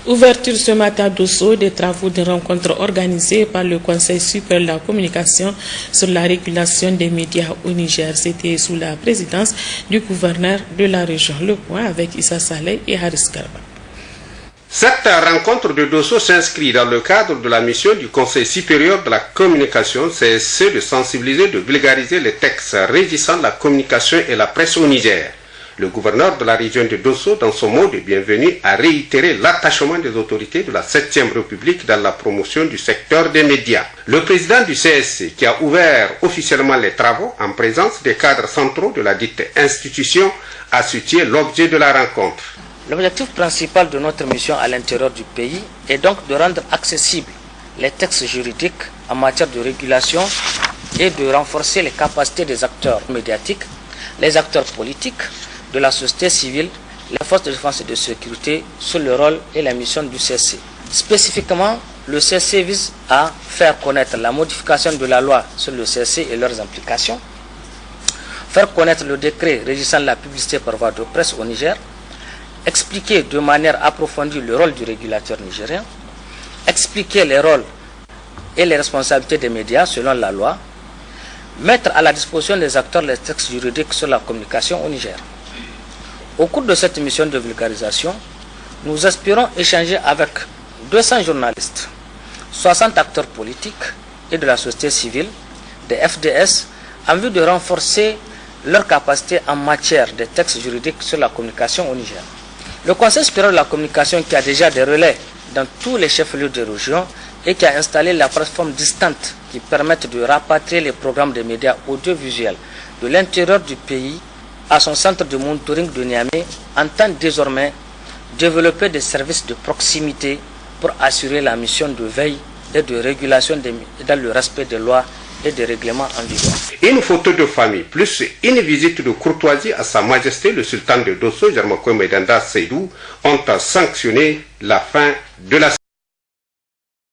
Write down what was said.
Ouverture ce matin d'Osso des travaux de rencontre organisés par le Conseil supérieur de la communication sur la régulation des médias au Niger. C'était sous la présidence du gouverneur de la région. Le point avec Issa Saleh et Haris Garba. Cette rencontre de Dosso s'inscrit dans le cadre de la mission du Conseil supérieur de la communication, c'est de sensibiliser, de vulgariser les textes régissant la communication et la presse au Niger. Le gouverneur de la région de Dosso, dans son mot de bienvenue, a réitéré l'attachement des autorités de la 7e République dans la promotion du secteur des médias. Le président du CSC, qui a ouvert officiellement les travaux en présence des cadres centraux de la dite institution, a situé l'objet de la rencontre. L'objectif principal de notre mission à l'intérieur du pays est donc de rendre accessibles les textes juridiques en matière de régulation et de renforcer les capacités des acteurs médiatiques, les acteurs politiques, de la société civile, les forces de défense et de sécurité sur le rôle et la mission du CSC. Spécifiquement, le CSC vise à faire connaître la modification de la loi sur le CSC et leurs implications, faire connaître le décret régissant la publicité par voie de presse au Niger, expliquer de manière approfondie le rôle du régulateur nigérien, expliquer les rôles et les responsabilités des médias selon la loi, mettre à la disposition des acteurs les textes juridiques sur la communication au Niger. Au cours de cette mission de vulgarisation, nous espérons échanger avec 200 journalistes, 60 acteurs politiques et de la société civile, des FDS, en vue de renforcer leurs capacités en matière de textes juridiques sur la communication au Niger. Le Conseil supérieur de la communication, qui a déjà des relais dans tous les chefs-lieux de région et qui a installé la plateforme distante qui permettent de rapatrier les programmes des médias audiovisuels de l'intérieur du pays à son centre de monitoring de Niamey, entend désormais développer des services de proximité pour assurer la mission de veille et de régulation dans le respect des lois et des règlements en vigueur. Une photo de famille plus une visite de courtoisie à Sa Majesté le Sultan de Dosso, Jarmakoy Medanda Seydou, ont sanctionné la fin de la